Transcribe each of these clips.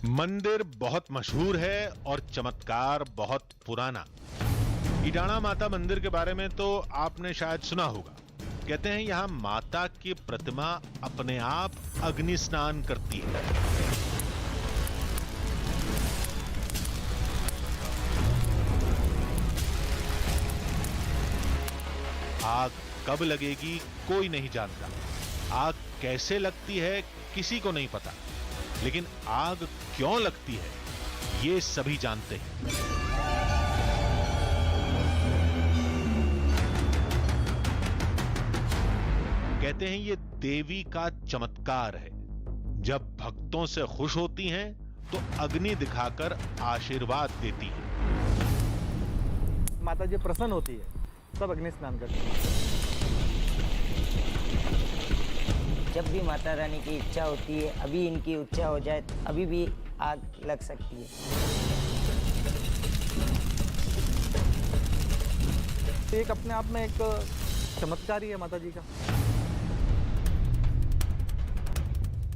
मंदिर बहुत मशहूर है और चमत्कार बहुत पुराना। इडाणा माता मंदिर के बारे में तो आपने शायद सुना होगा। कहते हैं यहां माता की प्रतिमा अपने आप अग्नि स्नान करती है। आग कब लगेगी कोई नहीं जानता। आग कैसे लगती है किसी को नहीं पता, लेकिन आग क्यों लगती है ये सभी जानते हैं। कहते हैं ये देवी का चमत्कार है। जब भक्तों से खुश होती हैं तो अग्नि दिखाकर आशीर्वाद देती हैं। माता जी प्रसन्न होती है तब अग्नि स्नान करते हैं। जब भी माता रानी की इच्छा होती है, अभी इनकी इच्छा हो जाए तो अभी भी आग लग सकती है। एक अपने आप में एक चमत्कार ही है माता जी का।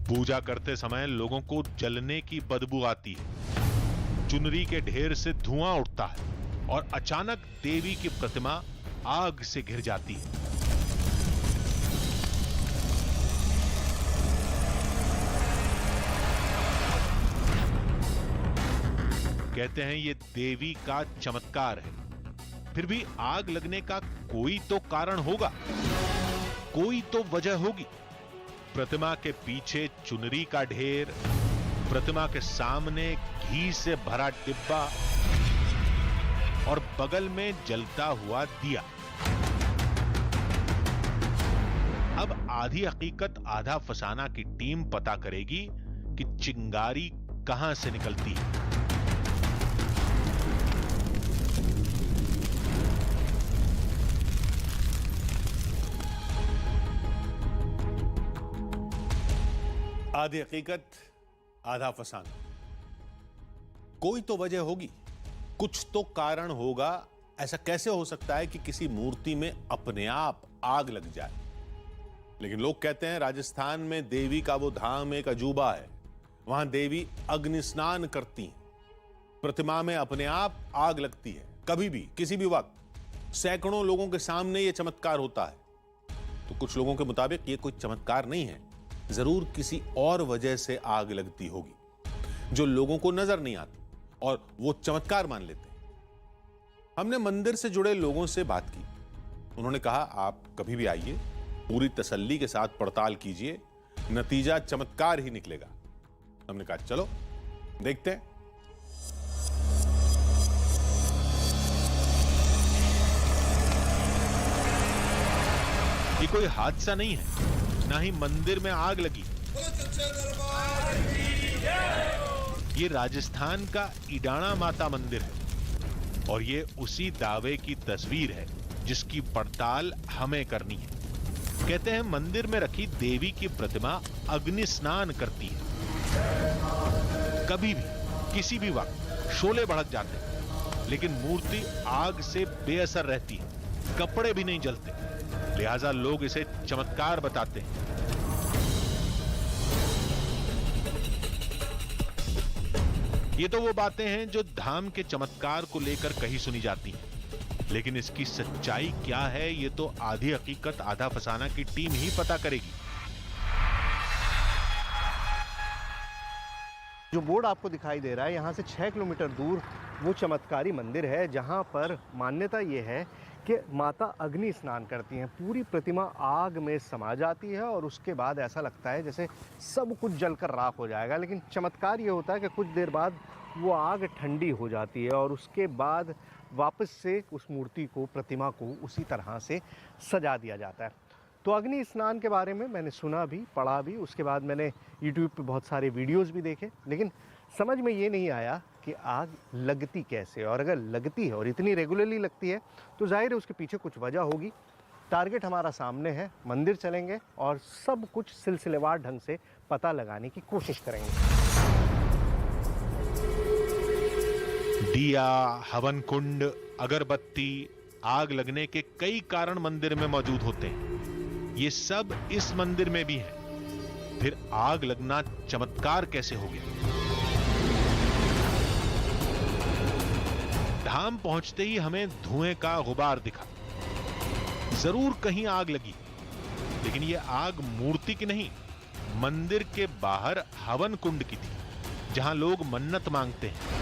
पूजा करते समय लोगों को जलने की बदबू आती है, चुनरी के ढेर से धुआं उठता है और अचानक देवी की प्रतिमा आग से घिर जाती है। कहते हैं ये देवी का चमत्कार है। फिर भी आग लगने का कोई तो कारण होगा, कोई तो वजह होगी। प्रतिमा के पीछे चुनरी का ढेर, प्रतिमा के सामने घी से भरा डिब्बा और बगल में जलता हुआ दिया। अब आधी हकीकत आधा फसाना की टीम पता करेगी कि चिंगारी कहां से निकलती है। आधी हकीकत आधा फसाना। कोई तो वजह होगी, कुछ तो कारण होगा। ऐसा कैसे हो सकता है कि किसी मूर्ति में अपने आप आग लग जाए? लेकिन लोग कहते हैं राजस्थान में देवी का वो धाम एक अजूबा है। वहां देवी अग्नि स्नान करती हैं, प्रतिमा में अपने आप आग लगती है। कभी भी किसी भी वक्त सैकड़ों लोगों के सामने यह चमत्कार होता है। तो कुछ लोगों के मुताबिक यह कोई चमत्कार नहीं है, जरूर किसी और वजह से आग लगती होगी जो लोगों को नजर नहीं आती और वो चमत्कार मान लेते हैं। हमने मंदिर से जुड़े लोगों से बात की। उन्होंने कहा आप कभी भी आइए, पूरी तसल्ली के साथ पड़ताल कीजिए, नतीजा चमत्कार ही निकलेगा। हमने कहा चलो देखते हैं। ये कोई हादसा नहीं है, ना ही मंदिर में आग लगी। ये राजस्थान का इडाणा माता मंदिर है और ये उसी दावे की तस्वीर है जिसकी पड़ताल हमें करनी है। कहते हैं मंदिर में रखी देवी की प्रतिमा अग्नि स्नान करती है। कभी भी किसी भी वक्त शोले भड़क जाते हैं, लेकिन मूर्ति आग से बेअसर रहती है, कपड़े भी नहीं जलते। लिहाजा लोग इसे चमत्कार बताते हैं। ये तो वो बातें हैं जो धाम के चमत्कार को लेकर कही सुनी जाती हैं, लेकिन इसकी सच्चाई क्या है ये तो आधी हकीकत आधा फसाना की टीम ही पता करेगी। जो बोर्ड आपको दिखाई दे रहा है, यहाँ से 6 किलोमीटर दूर वो चमत्कारी मंदिर है जहाँ पर मान्यता ये है कि माता अग्नि स्नान करती हैं। पूरी प्रतिमा आग में समा जाती है और उसके बाद ऐसा लगता है जैसे सब कुछ जलकर राख हो जाएगा। लेकिन चमत्कार ये होता है कि कुछ देर बाद वो आग ठंडी हो जाती है और उसके बाद वापस से उस मूर्ति को, प्रतिमा को उसी तरह से सजा दिया जाता है। तो अग्नि स्नान के बारे में मैंने सुना भी, पढ़ा भी, उसके बाद मैंने यूट्यूब पे बहुत सारे वीडियोस भी देखे, लेकिन समझ में ये नहीं आया कि आग लगती कैसे। और अगर लगती है और इतनी रेगुलरली लगती है तो जाहिर है उसके पीछे कुछ वजह होगी। टारगेट हमारा सामने है, मंदिर चलेंगे और सब कुछ सिलसिलेवार ढंग से पता लगाने की कोशिश करेंगे। दिया, हवन कुंड, अगरबत्ती, आग लगने के कई कारण मंदिर में मौजूद होते हैं। ये सब इस मंदिर में भी है। फिर आग लगना चमत्कार कैसे हो गया? धाम पहुंचते ही हमें धुएं का गुबार दिखा। जरूर कहीं आग लगी, लेकिन यह आग मूर्ति की नहीं, मंदिर के बाहर हवन कुंड की थी, जहां लोग मन्नत मांगते हैं।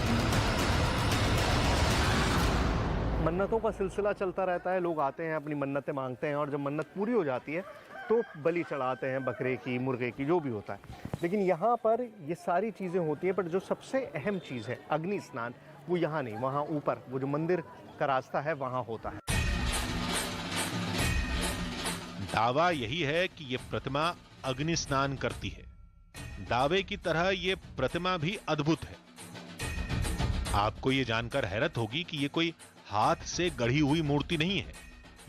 मन्नतों का सिलसिला चलता रहता है, लोग आते हैं अपनी मन्नतें मांगते हैं और जब मन्नत पूरी हो जाती है तो बलि चढ़ाते हैं, बकरे की, मुर्गे की, जो भी होता है। लेकिन यहाँ पर ये सारी चीज़ें होती हैं, पर जो सबसे अहम चीज़ है अग्नि स्नान, वो यहाँ नहीं, वहाँ ऊपर वो जो मंदिर का रास्ता है वहाँ होता है। दावा यही है कि ये प्रतिमा अग्नि स्नान करती है। दावे की तरह ये प्रतिमा भी अद्भुत है। आपको ये जानकर हैरत होगी कि ये कोई हाथ से गढ़ी हुई मूर्ति नहीं है।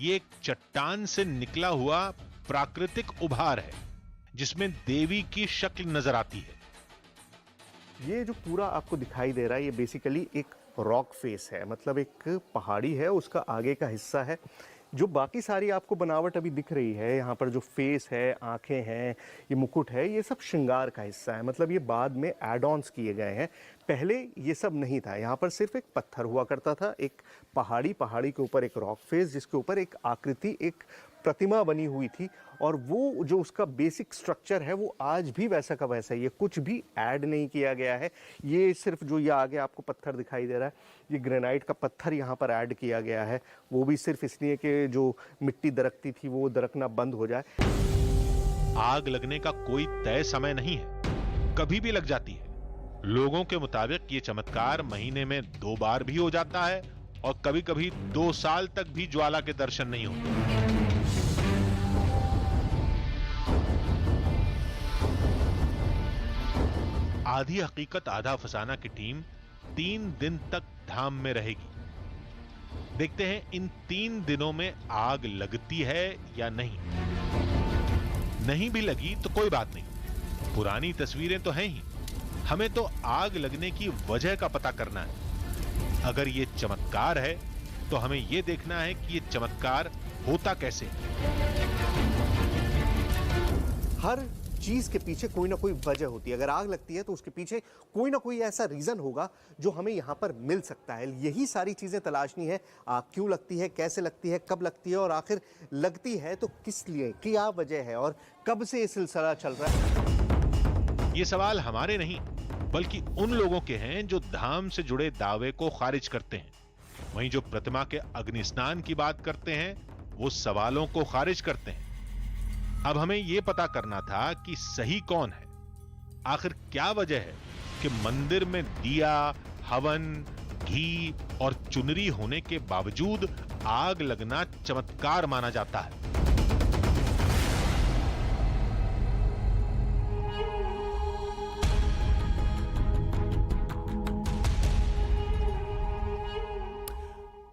ये एक चट्टान से निकला हुआ प्राकृतिक उभार है, जिसमें देवी की शक्ल नजर आती है। ये जो पूरा आपको दिखाई दे रहा है, ये बेसिकली एक रॉक फेस है, मतलब एक पहाड़ी है, उसका आगे का हिस्सा है। जो बाकी सारी आपको बनावट अभी दिख रही है, यहाँ पर जो फेस है, आंखें हैं, ये मुकुट है, ये सब श्रृंगार का हिस्सा है। मतलब ये बाद में एड ऑन्स किए गए हैं, पहले ये सब नहीं था। यहाँ पर सिर्फ एक पत्थर हुआ करता था, एक पहाड़ी के ऊपर एक रॉक फेस, जिसके ऊपर एक आकृति, एक प्रतिमा बनी हुई थी, और वो जो उसका बेसिक स्ट्रक्चर है वो आज भी वैसा का वैसा ही है, कुछ भी ऐड नहीं किया गया है। ये सिर्फ जो ये आगे आपको पत्थर दिखाई दे रहा है, ये ग्रेनाइट का पत्थर यहाँ पर ऐड किया गया है, वो भी सिर्फ इसलिए कि जो मिट्टी दरकती थी वो दरकना बंद हो जाए। आग लगने का कोई तय समय नहीं है, कभी भी लग जाती है। लोगों के मुताबिक ये चमत्कार महीने में 2 बार भी हो जाता है, और कभी कभी 2 साल तक भी ज्वाला के दर्शन नहीं होते। आधी हकीकत आधा फसाना की टीम 3 दिन तक धाम में रहेगी। देखते हैं इन 3 दिनों में आग लगती है या नहीं। नहीं भी लगी तो कोई बात नहीं, पुरानी तस्वीरें तो हैं ही। हमें तो आग लगने की वजह का पता करना है। अगर ये चमत्कार है तो हमें यह देखना है कि ये चमत्कार होता कैसे। हर चीज़ के पीछे कोई ना कोई वजह होती है। अगर आग लगती है तो उसके पीछे कोई ना कोई ऐसा रीज़न होगा जो हमें यहाँ पर मिल सकता है। यही सारी चीज़ें तलाशनी है। आग क्यों लगती है, कैसे लगती है, कब लगती है, और आखिर लगती है तो किस लिए, क्या वजह है, और कब से ये सिलसिला चल रहा है। ये सवाल हमारे नहीं, बल्कि उन लोगों के हैं जो धाम से जुड़े दावे को खारिज करते हैं। वहीं जो प्रतिमा के अग्नि स्नान की बात करते हैं, वो सवालों को खारिज करते हैं। अब हमें यह पता करना था कि सही कौन है। आखिर क्या वजह है कि मंदिर में दिया, हवन, घी और चुनरी होने के बावजूद आग लगना चमत्कार माना जाता है।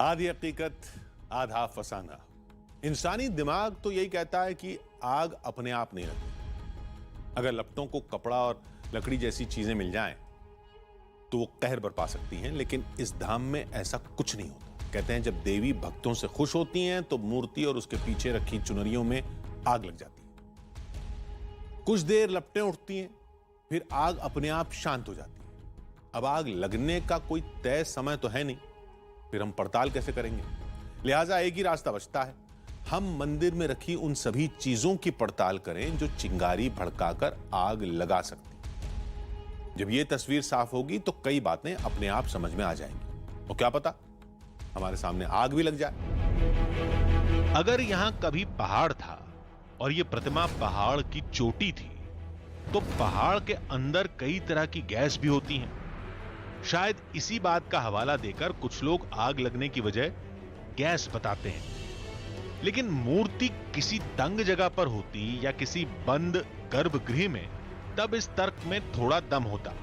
आधी हकीकत आधा फसाना। इंसानी दिमाग तो यही कहता है कि आग अपने आप नहीं लगती। अगर लपटों को कपड़ा और लकड़ी जैसी चीजें मिल जाएं तो वो कहर बरपा सकती हैं, लेकिन इस धाम में ऐसा कुछ नहीं होता। कहते हैं जब देवी भक्तों से खुश होती हैं तो मूर्ति और उसके पीछे रखी चुनरियों में आग लग जाती है। कुछ देर लपटें उठती हैं, फिर आग अपने आप शांत हो जाती है। अब आग लगने का कोई तय समय तो है नहीं, फिर हम पड़ताल कैसे करेंगे? लिहाजा एक ही रास्ता बचता है, हम मंदिर में रखी उन सभी चीजों की पड़ताल करें जो चिंगारी भड़काकर आग लगा सकती। जब यह तस्वीर साफ होगी तो कई बातें अपने आप समझ में आ जाएंगी, और क्या पता हमारे सामने आग भी लग जाए। अगर यहां कभी पहाड़ था और यह प्रतिमा पहाड़ की चोटी थी, तो पहाड़ के अंदर कई तरह की गैस भी होती हैं। शायद इसी बात का हवाला देकर कुछ लोग आग लगने की वजह गैस बताते हैं। लेकिन मूर्ति किसी तंग जगह पर होती या किसी बंद गर्भगृह में, तब इस तर्क में थोड़ा दम होता।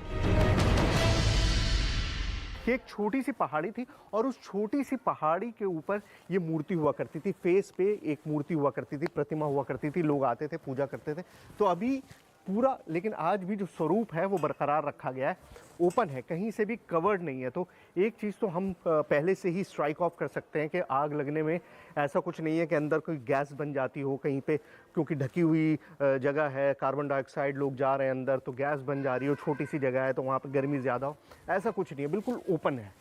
एक छोटी सी पहाड़ी थी और उस छोटी सी पहाड़ी के ऊपर ये मूर्ति हुआ करती थी। फेस पे एक मूर्ति हुआ करती थी, प्रतिमा हुआ करती थी, लोग आते थे, पूजा करते थे। तो अभी पूरा, लेकिन आज भी जो स्वरूप है वो बरकरार रखा गया है, ओपन है, कहीं से भी कवर्ड नहीं है। तो एक चीज़ तो हम पहले से ही स्ट्राइक ऑफ कर सकते हैं कि आग लगने में ऐसा कुछ नहीं है कि अंदर कोई गैस बन जाती हो कहीं पे, क्योंकि ढकी हुई जगह है, कार्बन डाइऑक्साइड, लोग जा रहे हैं अंदर तो गैस बन जा रही हो, छोटी सी जगह है तो वहाँ पर गर्मी ज़्यादा हो, ऐसा कुछ नहीं है, बिल्कुल ओपन है।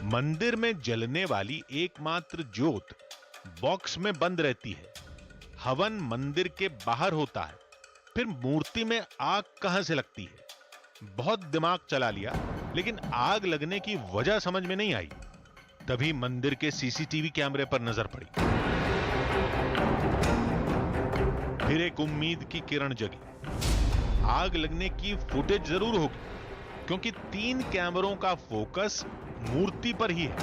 मंदिर में जलने वाली एकमात्र ज्योत बॉक्स में बंद रहती है। हवन मंदिर के बाहर होता है, फिर मूर्ति में आग कहां से लगती है? बहुत दिमाग चला लिया, लेकिन आग लगने की वजह समझ में नहीं आई। तभी मंदिर के सीसीटीवी कैमरे पर नजर पड़ी। फिर एक उम्मीद की किरण जगी। आग लगने की फुटेज जरूर होगी, क्योंकि 3 कैमरों का फोकस मूर्ति पर ही है।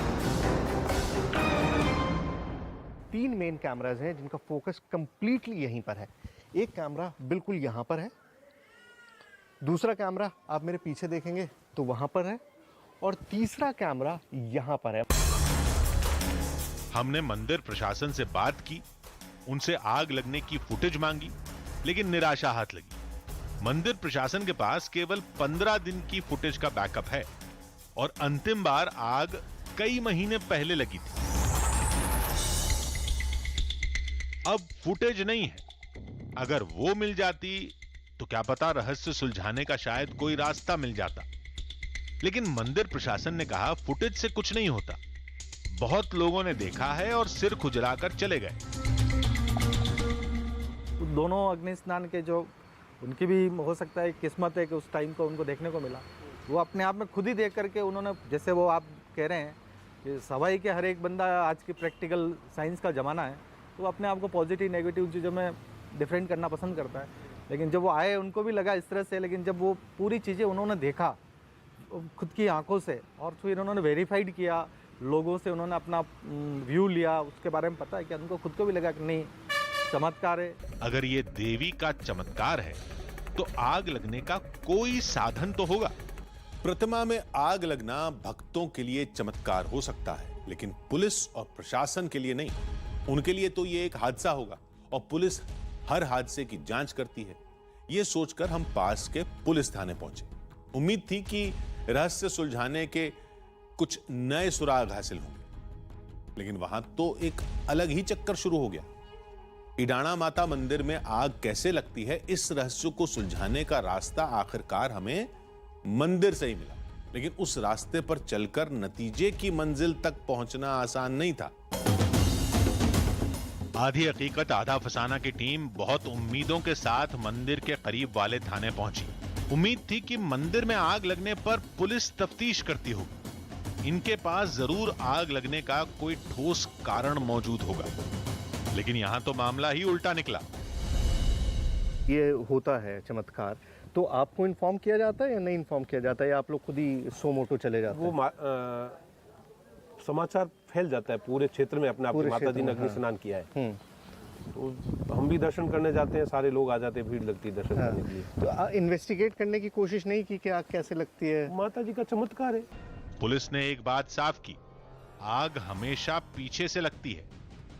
3 मेन कैमराज हैं जिनका फोकस कंप्लीटली यहीं पर है। एक कैमरा बिल्कुल यहां पर है, दूसरा कैमरा आप मेरे पीछे देखेंगे तो वहां पर है, और तीसरा कैमरा यहां पर है। हमने मंदिर प्रशासन से बात की, उनसे आग लगने की फुटेज मांगी, लेकिन निराशा हाथ लगी। मंदिर प्रशासन के पास केवल 15 दिन की फुटेज का बैकअप है, और अंतिम बार आग कई महीने पहले लगी थी। अब फुटेज नहीं है। अगर वो मिल जाती तो क्या पता रहस्य सुलझाने का शायद कोई रास्ता मिल जाता। लेकिन मंदिर प्रशासन ने कहा फुटेज से कुछ नहीं होता, बहुत लोगों ने देखा है और सिर खुजलाकर चले गए। दोनों अग्नि स्नान के जो उनकी भी हो सकता है किस्मत है कि उस टाइम को उनको देखने को मिला। वो अपने आप में खुद ही देख करके उन्होंने, जैसे वो आप कह रहे हैं कि सवाई के हर एक बंदा आज की प्रैक्टिकल साइंस का ज़माना है, तो वो अपने आप को पॉजिटिव नेगेटिव चीज़ों में डिफरेंट करना पसंद करता है। लेकिन जब वो आए उनको भी लगा इस तरह से, लेकिन जब वो पूरी चीज़ें उन्होंने देखा खुद की आंखों से, और फिर उन्होंने वेरीफाइड किया, लोगों से उन्होंने अपना व्यू लिया, उसके बारे में पता है कि उनको खुद को भी लगा कि नहीं चमत्कार है। अगर ये देवी का चमत्कार है तो आग लगने का कोई साधन तो होगा। प्रतिमा में आग लगना भक्तों के लिए चमत्कार हो सकता है, लेकिन पुलिस और प्रशासन के लिए नहीं। उनके लिए तो ये एक हादसा होगा, और पुलिस हर हादसे की जांच करती है। ये सोचकर हम पास के पुलिस थाने पहुंचे। उम्मीद थी कि रहस्य सुलझाने के कुछ नए सुराग हासिल होंगे, लेकिन वहां तो एक अलग ही चक्कर शुरू हो गया। इडाणा माता मंदिर में आग कैसे लगती है, इस रहस्य को सुलझाने का रास्ता आखिरकार हमें मंदिर से ही मिला, लेकिन उस रास्ते पर चलकर नतीजे की मंजिल तक पहुंचना आसान नहीं था। आधी हकीकत आधा फसाना की टीम बहुत उम्मीदों के साथ मंदिर के करीब वाले थाने पहुंची। उम्मीद थी कि मंदिर में आग लगने पर पुलिस तफ्तीश करती होगी, इनके पास जरूर आग लगने का कोई ठोस कारण मौजूद होगा। लेकिन यहां तो मामला ही उल्टा निकला। ये होता है चमत्कार, तो आपको इन्फॉर्म किया जाता है या नहीं इन्फॉर्म किया जाता है, या आप लोग खुद ही सो मोटो चले जाते हैं? वो समाचार फैल जाता है पूरे क्षेत्र में, अपने आप माता जी ने अग्नि स्नान किया है, तो हम भी दर्शन करने जाते हैं, सारे लोग आ जाते हैं, भीड़ लगती है दर्शन करने के लिए। तो इन्वेस्टिगेट करने की कोशिश नहीं की कि आग कैसे लगती है? माता जी का चमत्कार है। पुलिस ने एक बात साफ की, आग हमेशा पीछे से लगती है,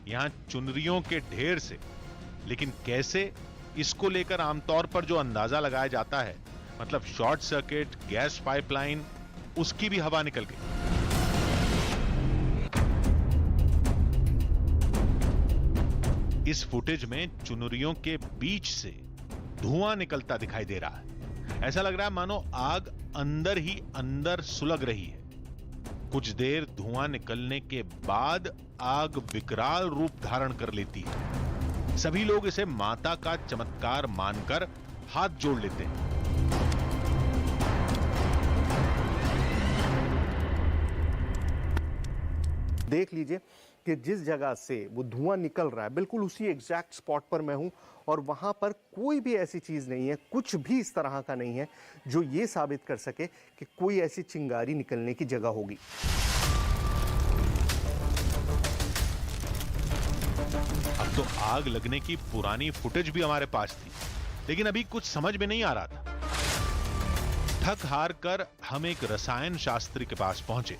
यहां चुनरियों के ढेर से। लेकिन कैसे, इसको लेकर आमतौर पर जो अंदाजा लगाया जाता है, मतलब शॉर्ट सर्किट, गैस पाइपलाइन, उसकी भी हवा निकल गई। इस फुटेज में चुनरियों के बीच से धुआं निकलता दिखाई दे रहा है। ऐसा लग रहा है मानो आग अंदर ही अंदर सुलग रही है। कुछ देर धुआं निकलने के बाद आग विकराल रूप धारण कर लेती है। सभी लोग इसे माता का चमत्कार मानकर हाथ जोड़ लेते हैं। देख लीजिए कि जिस जगह से वो धुआं निकल रहा है, बिल्कुल उसी एग्जैक्ट स्पॉट पर मैं हूं, और वहां पर कोई भी ऐसी चीज नहीं है, कुछ भी इस तरह का नहीं है जो ये साबित कर सके कि कोई ऐसी चिंगारी निकलने की जगह होगी। अब तो आग लगने की पुरानी फुटेज भी हमारे पास थी, लेकिन अभी कुछ समझ में नहीं आ रहा था। थक हार कर हम एक रसायन शास्त्री के पास पहुंचे।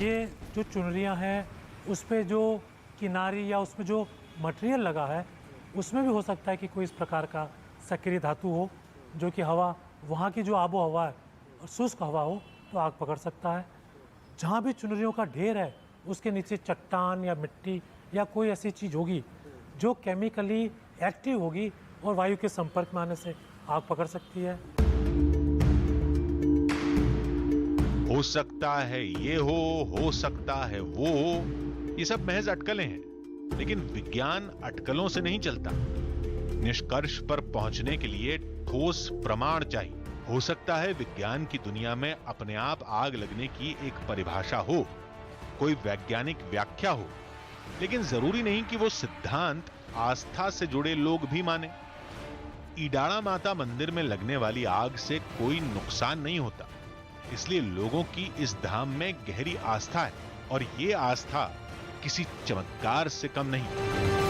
ये जो चुनरियाँ हैं उस पे जो किनारी या उसमें जो मटेरियल लगा है, उसमें भी हो सकता है कि कोई इस प्रकार का सक्रिय धातु हो, जो कि हवा, वहाँ की जो आबो हवा है और शुष्क हवा हो तो आग पकड़ सकता है। जहाँ भी चुनरियों का ढेर है उसके नीचे चट्टान या मिट्टी या कोई ऐसी चीज़ होगी जो केमिकली एक्टिव होगी और वायु के संपर्क में आने से आग पकड़ सकती है। हो सकता है ये हो सकता है वो हो, ये सब महज अटकलें हैं। लेकिन विज्ञान अटकलों से नहीं चलता। निष्कर्ष पर पहुंचने के लिए ठोस प्रमाण चाहिए। हो सकता है विज्ञान की दुनिया में अपने आप आग लगने की एक परिभाषा हो, कोई वैज्ञानिक व्याख्या हो, लेकिन जरूरी नहीं कि वो सिद्धांत आस्था से जुड़े लोग भी माने। ईडाणा माता मंदिर में लगने वाली आग से कोई नुकसान नहीं होता, इसलिए लोगों की इस धाम में गहरी आस्था है और ये आस्था किसी चमत्कार से कम नहीं।